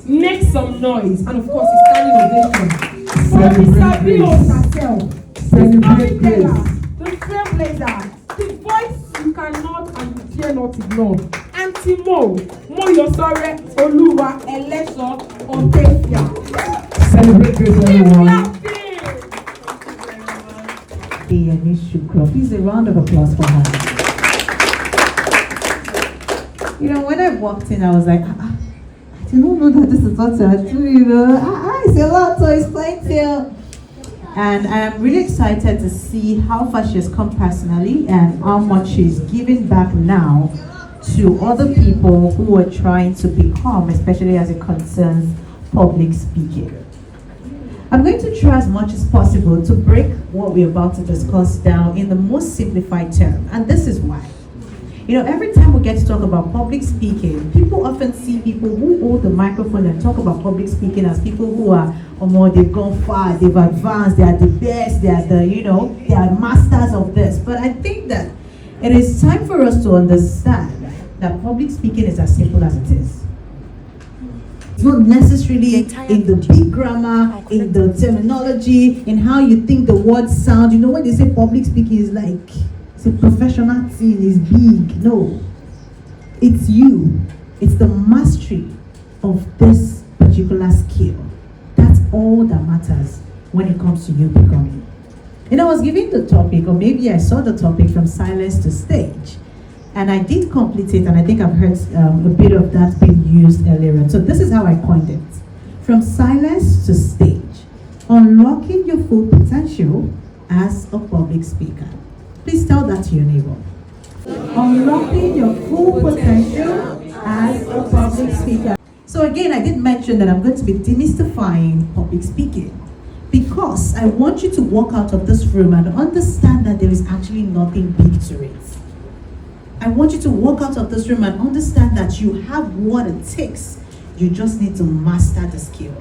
Make some noise. And of course, it's standing ovation. For Mr. Bill herself, the storyteller, the trailblazer, the voice you cannot and you dare not ignore. Auntie Moyosore Oluwa Eleso Otefia. Celebrate Grace, everyone. Please a round of applause for her. You know, when I walked in, I was like, I didn't know that this is what I do, you know. It's a lot, so it's plenty. And I'm really excited to see how far she's come personally and how much she's giving back now to other people who are trying to become, especially as it concerns public speaking. I'm going to try as much as possible to break what we're about to discuss down in the most simplified term, and this is why. You know, every time we get to talk about public speaking, people often see people who hold the microphone and talk about public speaking as people who are, they've gone far, they've advanced, they are the best, they are they are masters of this. But I think that it is time for us to understand that public speaking is as simple as it is. It's not necessarily in the big grammar, in the terminology, in how you think the words sound. You know, when they say public speaking is like, it's a professional thing, it's big. No. It's you. It's the mastery of this particular skill. That's all that matters when it comes to you becoming. And I was given the topic, or maybe I saw the topic from silence to stage. And I did complete it, and I think I've heard a bit of that being used earlier. So this is how I coined it. From silence to stage. Unlocking your full potential as a public speaker. Please tell that to your neighbor. Unlocking your full potential as a public speaker. So again, I did mention that I'm going to be demystifying public speaking, because I want you to walk out of this room and understand that there is actually nothing big to it. I want you to walk out of this room and understand that you have what it takes. You just need to master the skill.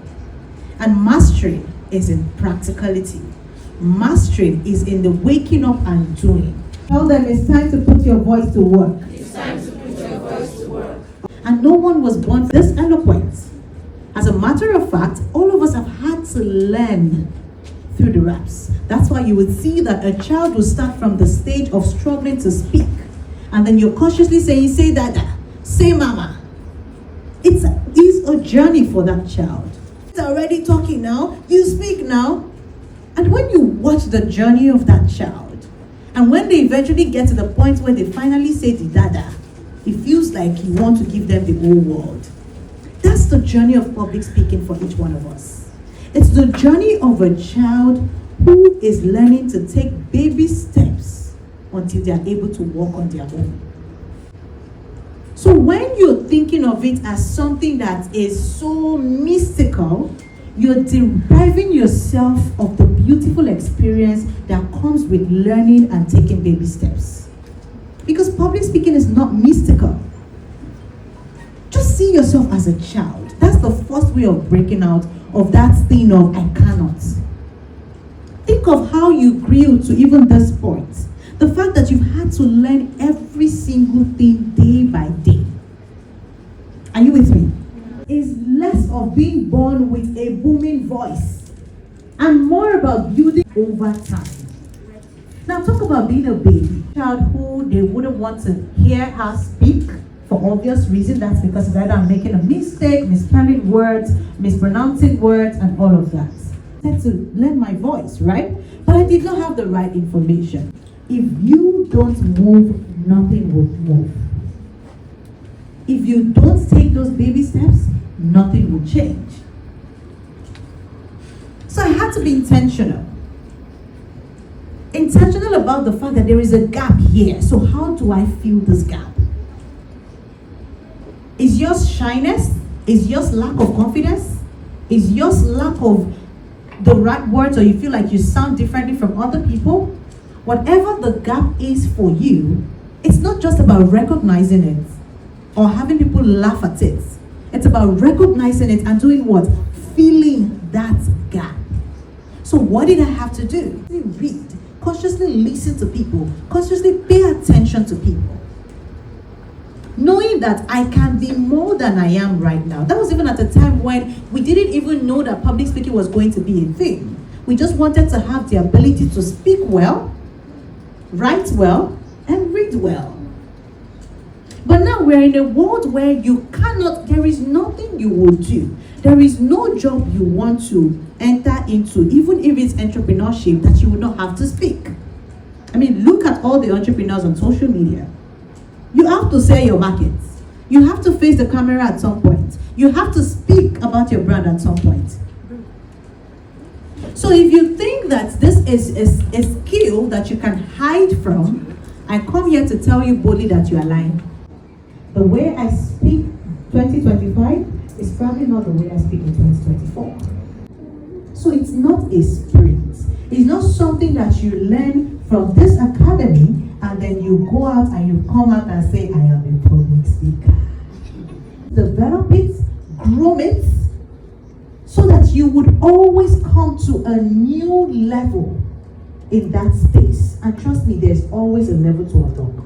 And mastery is in practicality. Mastery is in the waking up and doing. Tell them it's time to put your voice to work. It's time to put your voice to work. And no one was born this eloquent. As a matter of fact, all of us have had to learn through the raps. That's why you would see that a child will start from the stage of struggling to speak. And then you're cautiously saying, say dada, say mama. It's a journey for that child. It's already talking now, you speak now. And when you watch the journey of that child, and when they eventually get to the point where they finally say the dada, it feels like you want to give them the whole world. That's the journey of public speaking for each one of us. It's the journey of a child who is learning to take baby steps until they are able to walk on their own. So when you're thinking of it as something that is so mystical, you're depriving yourself of the beautiful experience that comes with learning and taking baby steps. Because public speaking is not mystical. Just see yourself as a child. That's the first way of breaking out of that thing of I cannot. Think of how you grew to even this point. The fact that you've had to learn every single thing day by day. Are you with me? Is less of being born with a booming voice and more about building over time. Now talk about being a baby. Child who they wouldn't want to hear her speak for obvious reason. That's because it's either I'm making a mistake, misspelling words, mispronouncing words, and all of that. I had to learn my voice, right? But I did not have the right information. If you don't move, nothing will move. If you don't take those baby steps, nothing will change. So I had to be intentional. Intentional about the fact that there is a gap here. So how do I fill this gap? Is yours shyness? Is yours lack of confidence? Is yours lack of the right words, or you feel like you sound differently from other people? Whatever the gap is for you, it's not just about recognizing it or having people laugh at it. It's about recognizing it and doing what? Filling that gap. So what did I have to do? Read, consciously listen to people, consciously pay attention to people. knowing that I can be more than I am right now. That was even at a time when we didn't even know that public speaking was going to be a thing. We just wanted to have the ability to speak well, write well, and read well. But now we're in a world where there is nothing you will do. There is no job you want to enter into, even if it's entrepreneurship, that you will not have to speak. I mean, look at all the entrepreneurs on social media. You have to sell your markets. You have to face the camera at some point. You have to speak about your brand at some point. So if you think that this is a skill that you can hide from, I come here to tell you boldly that you are lying. The way I speak 2025 is probably not the way I speak in 2024. So it's not a sprint. It's not something that you learn from this academy and then you go out and you come out and say, I am a public speaker. Develop it, groom it, so that you would always come to a new level in that space. And trust me, there's always a level to unlock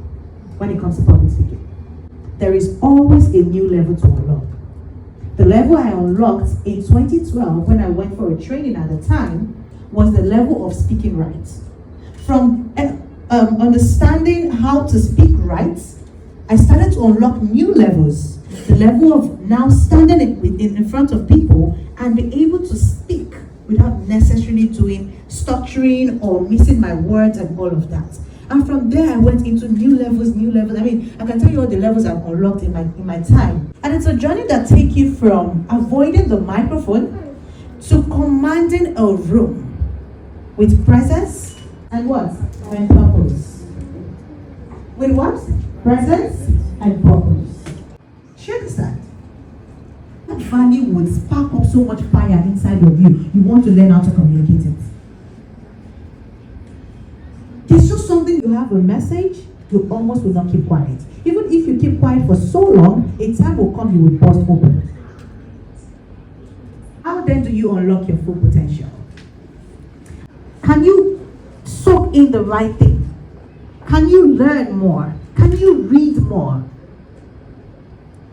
when it comes to public speaking. There is always a new level to unlock. The level I unlocked in 2012 when I went for a training at the time was the level of speaking right. From understanding how to speak right, I started to unlock new levels. The level of now standing in front of people and be able to speak without necessarily doing stuttering or missing my words and all of that. And from there, I went into new levels. I mean, I can tell you all the levels I've unlocked in my time. And it's a journey that takes you from avoiding the microphone to commanding a room with presence and what? And purpose. With what? Presence and purpose. Do you understand? That value would spark up so much fire inside of you. You want to learn how to communicate it. There's just something, you have a message, you almost will not keep quiet. Even if you keep quiet for so long, a time will come you will burst open. How then do you unlock your full potential? Can you soak in the right thing? Can you learn more? Can you read more?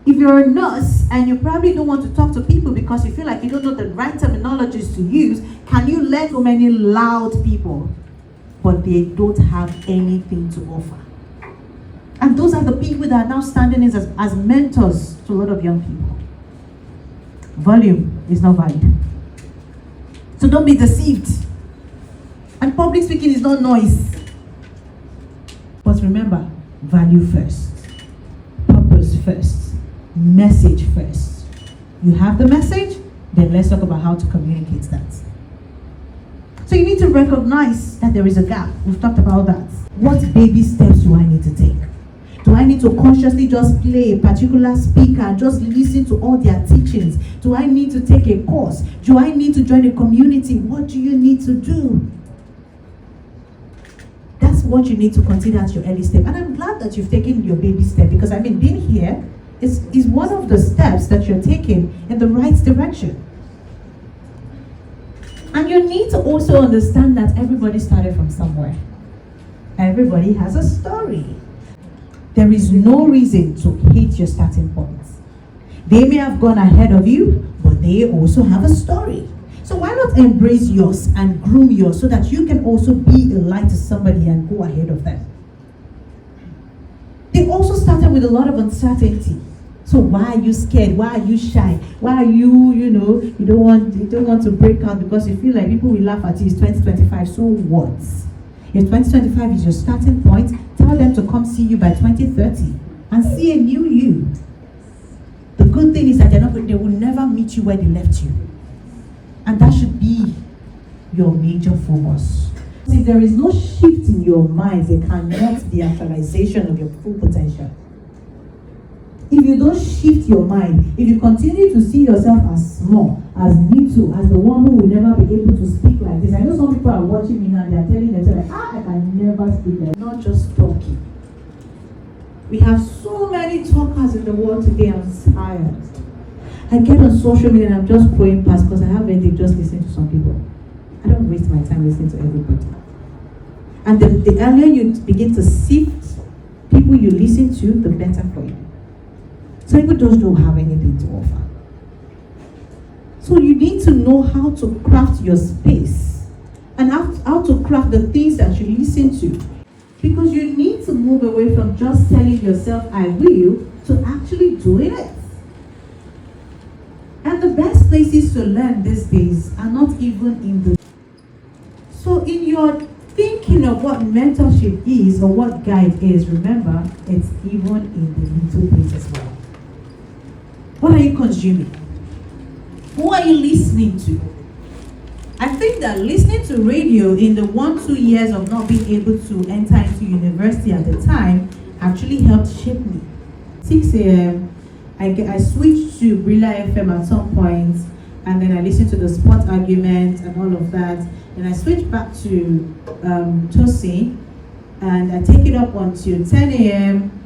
If you're a nurse and you probably don't want to talk to people because you feel like you don't know the right terminologies to use, can you learn so many loud people, but they don't have anything to offer? And those are the people that are now standing as mentors to a lot of young people. Volume is not value. So don't be deceived. And public speaking is not noise. But remember, value first, purpose first, message first. You have the message, then let's talk about how to communicate that. So you need to recognize that there is a gap. We've talked about that. What baby steps do I need to take? Do I need to consciously just play a particular speaker and just listen to all their teachings? Do I need to take a course? Do I need to join a community? What do you need to do? That's what you need to consider as your early step. And I'm glad that you've taken your baby step, because I mean, being here is one of the steps that you're taking in the right direction. And you need to also understand that everybody started from somewhere. Everybody has a story. There is no reason to hate your starting point. They may have gone ahead of you, but they also have a story. So why not embrace yours and groom yours so that you can also be a light to somebody and go ahead of them? They also started with a lot of uncertainty. So why are you scared? Why are you shy? Why are you don't want to break out because you feel like people will laugh at you? It's 2025, so what? If 2025 is your starting point, tell them to come see you by 2030 and see a new you. The good thing is that they will never meet you where they left you. And that should be your major focus. If there is no shift in your mind, there cannot be actualization of your full potential. If you don't shift your mind, if you continue to see yourself as small, as little, as the one who will never be able to speak like this. I know some people are watching me now, they are telling themselves, I can never speak like this. Not just talking. We have so many talkers in the world today. I'm tired. I get on social media and I'm just going past because I have anything, just listen to some people. I don't waste my time listening to everybody. And the earlier you begin to sift people you listen to, the better for you. Some people just don't have anything to offer. So you need to know how to craft your space and how to craft the things that you listen to. Because you need to move away from just telling yourself, I will, to actually doing it. And the best places to learn these days are not even in the... So in your thinking of what mentorship is or what guide is, remember, it's even in the little things as well. What are you consuming? Who are you listening to? I think that listening to radio in the 1-2 years of not being able to enter into university at the time actually helped shape me. 6 a.m. I switched to Brilla FM at some point, and then I listened to the sport argument and all of that. And I switched back to Tosin, and I take it up until 10 a.m.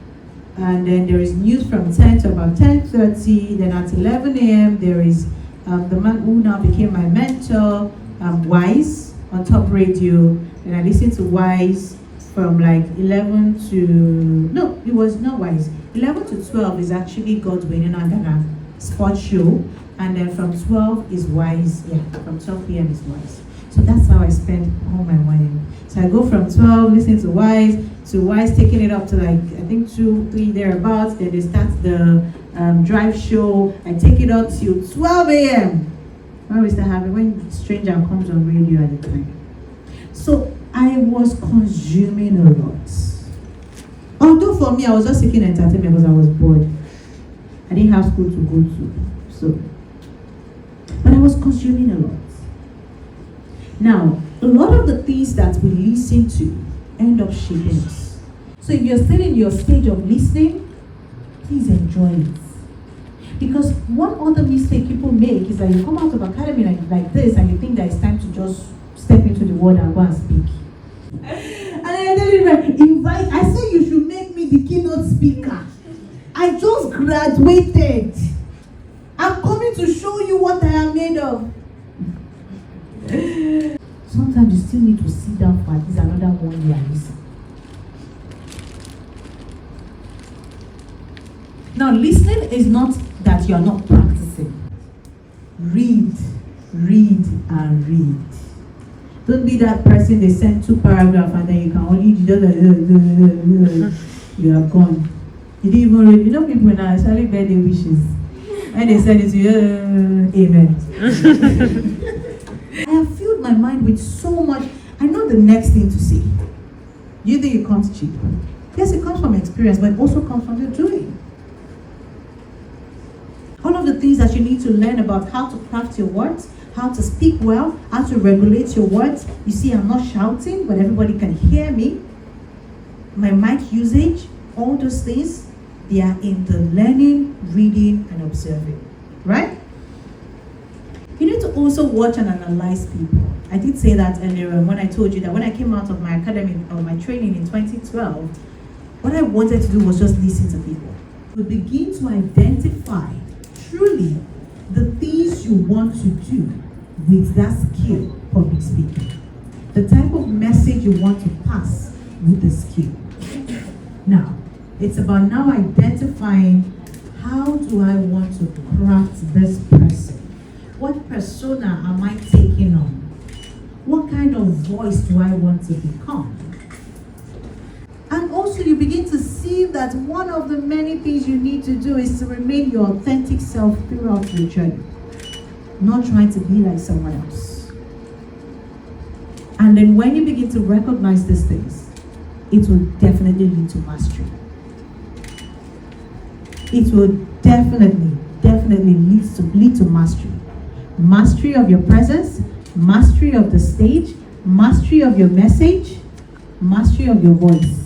And then there is news from 10 to about 10:30. Then at 11 a.m. there is the man who now became my mentor, Wise, on Top Radio. And I listened to Wise from like 11 to, no, it was not Wise. 11 to 12 is actually God's Winning Agana sports show. And then from 12 is Wise, from 12 p.m. is Wise. So that's how I spend all my morning. So I go from 12 listening to Wise taking it up to like, I think 2, 3 thereabouts. Then they start the drive show. I take it up till 12 a.m. When we start having, when Stranger comes on radio at the time. So I was consuming a lot. Although for me, I was just seeking entertainment because I was bored. I didn't have school to go to. So, but I was consuming a lot. Now, a lot of the things that we listen to end up shaping us. So if you're still in your stage of listening, please enjoy it. Because one other mistake people make is that you come out of academy like this and you think that it's time to just step into the world and go and speak. And I tell you, I said you should make me the keynote speaker. I just graduated. I'm coming to show you what I am made of. Sometimes you still need to sit down for at least another 1 year and listen. Now, listening is not that you're not practicing. Read, and read. Don't be that person they send 2 paragraphs and then you can only you are gone. You didn't even read. You know people now, especially birthday wishes. And they send it to you, amen. I have filled my mind with so much. I know the next thing to say. You think it comes cheap? Yes, it comes from experience, but it also comes from the doing. All of the things that you need to learn about how to craft your words, how to speak well, how to regulate your words. You see, I'm not shouting, but everybody can hear me. My mic usage, all those things, they are in the learning, reading, and observing, right? You need to also watch and analyze people. I did say that earlier when I told you that when I came out of my academy or my training in 2012, what I wanted to do was just listen to people. We begin to identify truly the things you want to do with that skill, public speaking. The type of message you want to pass with the skill. Now, it's about now identifying how do I want to craft this person? What persona am I taking on? What kind of voice do I want to become? And also you begin to see that one of the many things you need to do is to remain your authentic self throughout your journey. Not trying to be like someone else. And then when you begin to recognize these things, it will definitely lead to mastery. It will definitely lead to mastery. Mastery of your presence, mastery of the stage, mastery of your message, mastery of your voice.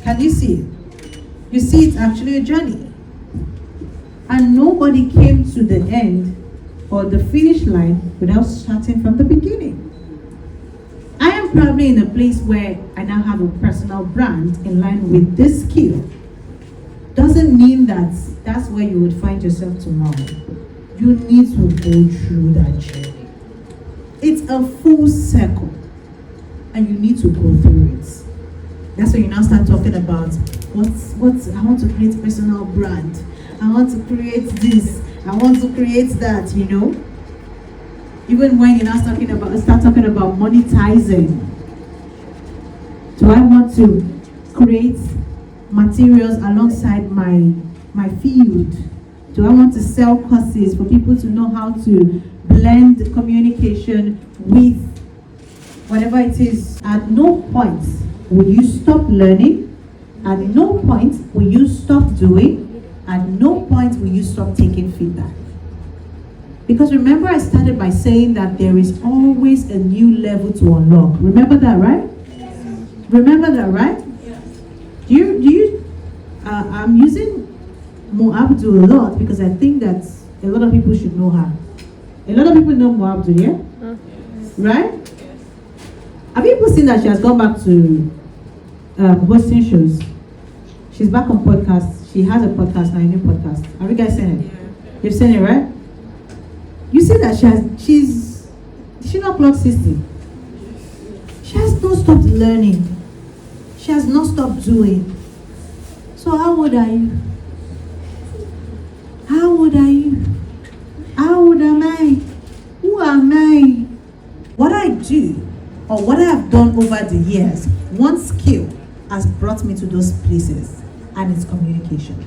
Can you see it? You see, it's actually a journey. And nobody came to the end or the finish line without starting from the beginning. I am probably in a place where I now have a personal brand in line with this skill. Doesn't mean that that's where you would find yourself tomorrow. You need to go through that journey. It's a full circle, and you need to go through it. That's when you now start talking about I want to create personal brand. I want to create this. I want to create that, you know. Even when you're start talking about monetizing. Do I want to create materials alongside my field? Do I want to sell courses for people to know how to blend communication with whatever it is? At no point will you stop learning. At no point will you stop doing. At no point will you stop taking feedback. Because remember, I started by saying that there is always a new level to unlock. Remember that, right? Remember that, right? Do you I'm using Moabdul a lot because I think that a lot of people should know her. A lot of people know Moabdul, yeah? Right? Have people seen that she has gone back to hosting shows? She's back on podcasts. She has a podcast now, a new podcast. Have you guys seen it? Yeah. You've seen it, right? You see that did she not clock 60? She has not stopped learning. She has not stopped doing. So how old are you? How old are you? How old am I? Who am I? What I do, or what I have done over the years, one skill has brought me to those places, and it's communication.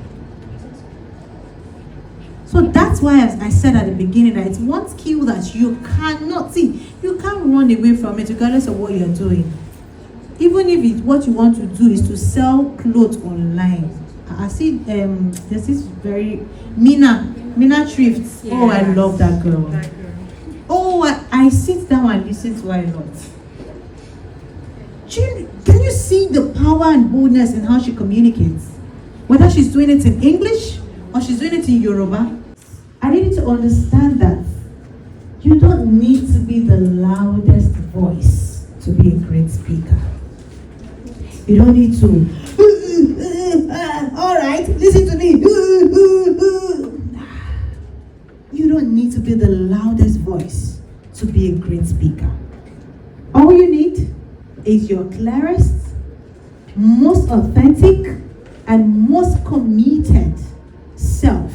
So that's why I said at the beginning that it's one skill that you cannot see. You can't run away from it regardless of what you're doing. Even if what you want to do is to sell clothes online. I see there's this very Mina Thrift. Yeah. Oh, I love that girl. Oh, I sit down and listen to her a lot. Can you see the power and boldness in how she communicates? Whether she's doing it in English or she's doing it in Yoruba. I need to understand that you don't need to be the loudest voice to be a great speaker. You don't need to, all right, listen to me. You don't need to be the loudest voice to be a great speaker. All you need is your clearest, most authentic, and most committed self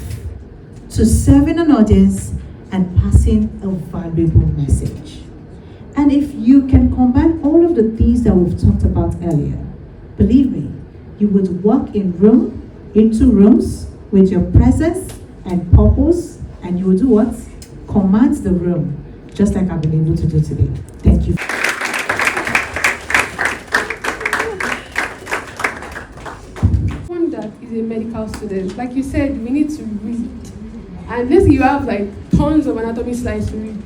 to serving an audience and passing a valuable message. And if you can combine all of the things that we've talked about earlier, believe me, you would walk into rooms with your presence and purpose, and you will do what? Command the room, just like I've been able to do today. Thank you. One that is a medical student, like you said, we need to read. And this, you have like tons of anatomy slides to read,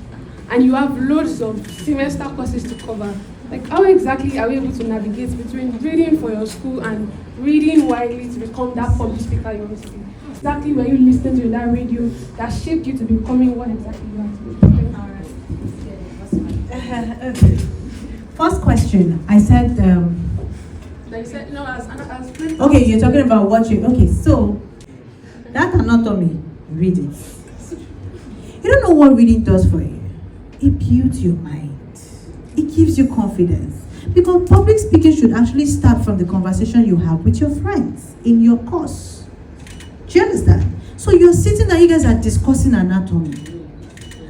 and you have loads of semester courses to cover. Like, how exactly are we able to navigate between reading for your school and reading widely to become that public speaker you want to be? Exactly when you listen to that radio that shaped you to becoming what exactly you want to be? Okay. First question, I said. Like you said, no, as okay, you're talking about watching. Okay, so that anatomy, read it. You don't know what reading does for you. It builds your mind. It gives you confidence. Because public speaking should actually start from the conversation you have with your friends in your course. Do you understand? So you're sitting there, you guys are discussing anatomy.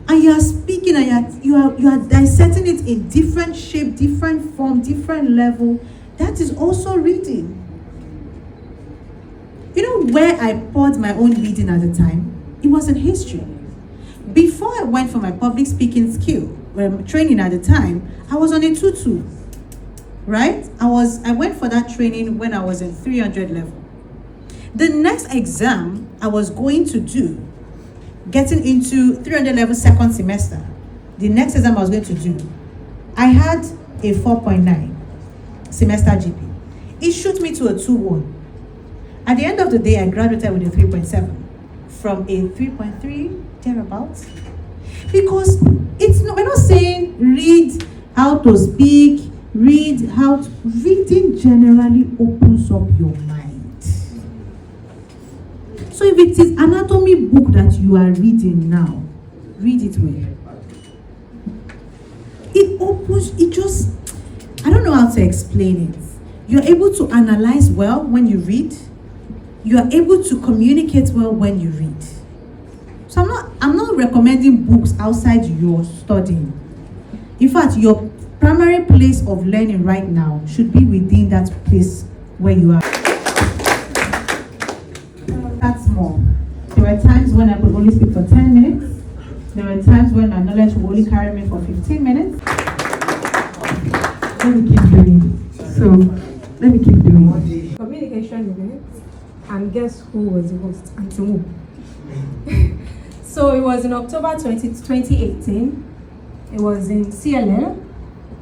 And you are speaking and you are dissecting it in different shape, different form, different level. That is also reading. You know where I poured my own reading at the time? It was in history. Before I went for my public speaking skill, training at the time, I was on a 2-2, right? I went for that training when I was in 300 level. The next exam I was going to do, getting into 300 level second semester, the next exam I was going to do, I had a 4.9 semester GP. It shoot me to a 2-1. At the end of the day, I graduated with a 3.7 from a 3.3 thereabouts. Because we're not saying read how to speak, reading generally opens up your mind. So if it is anatomy book that you are reading now, read it well. I don't know how to explain it. You're able to analyze well when you read. You are able to communicate well when you read. So I'm not recommending books outside your studying. In fact, your primary place of learning right now should be within that place where you are. That's more. There were times when I could only speak for 10 minutes. There were times when my knowledge would only carry me for 15 minutes. Let me keep doing it. So, let me keep doing it. Communication event, and guess who was the host? Auntie Mo. So it was in October 2018. It was in CLL,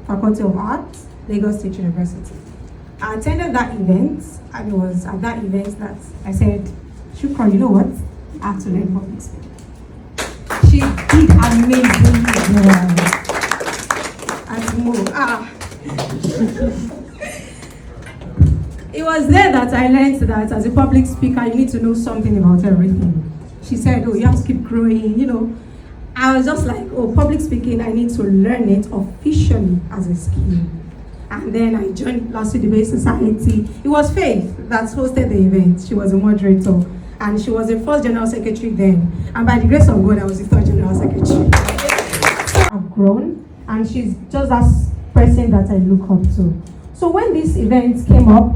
Faculty of Arts, Lagos State University. I attended that event, and it was at that event that I said, Shukra, you know what? I have to learn public speaking. She did amazingly well. Auntie Mo, It was there that I learned that as a public speaker, you need to know something about everything. She said, oh, you have to keep growing, you know. I was just like, oh, public speaking, I need to learn it officially as a skill. And then I joined LASU Debate Society. It was Faith that hosted the event. She was a moderator. And she was the first general secretary then. And by the grace of God, I was the third general secretary. I've grown, and she's just that person that I look up to. So when this event came up,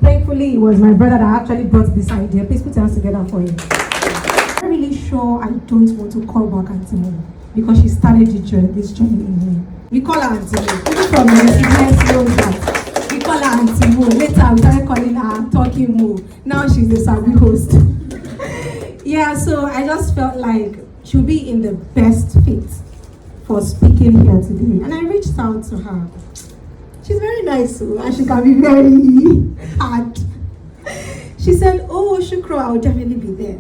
thankfully it was my brother that actually brought this idea. Please put your hands together for him. I'm really sure I don't want to call back Auntie Mo because she started this journey in me. We call her Auntie Mo. People from the event knows that. We call her Auntie Mo. Later we started calling her Talking Mo. Now she's the Sabi host. Yeah, so I just felt like she'll be in the best fit for speaking here today. And I reached out to her. She's very nice, and she can be very hard. She said, oh, Shukra, I'll definitely be there.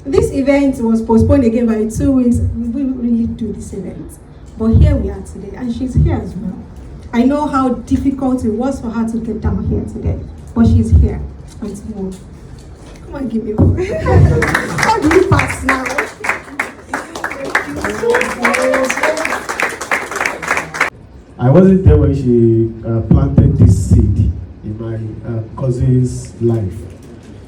This event was postponed again by 2 weeks. We didn't really do this event. But here we are today, and she's here as well. I know how difficult it was for her to get down here today, but she's here. Come on, give me one. How do you pass now? I wasn't there when she planted this seed in my cousin's life.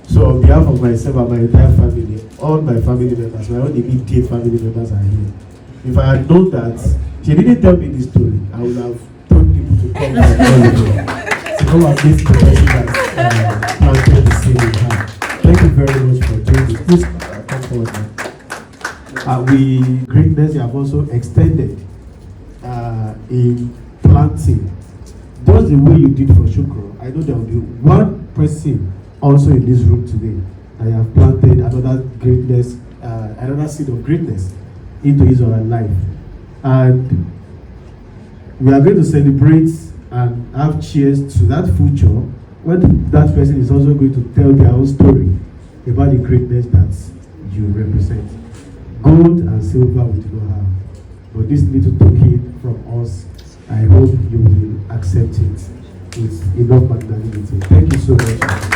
So on behalf of myself and my entire family, all my family members, my own immediate family members are here. If I had known that, she didn't tell me this story, I would have told people to come and tell you. So come and meet the person that planted the seed in her. Thank you very much for doing this. Please come forward now. Greatness, you have also extended in planting. Just the way you did for Shukra, I know there will be one person also in this room today that have planted another greatness, another seed of greatness into his or her life. And we are going to celebrate and have cheers to that future when that person is also going to tell their own story about the greatness that you represent. Gold and silver we do not have, but this little token from us, I hope you will accept it with enough magnanimity. Thank you so much.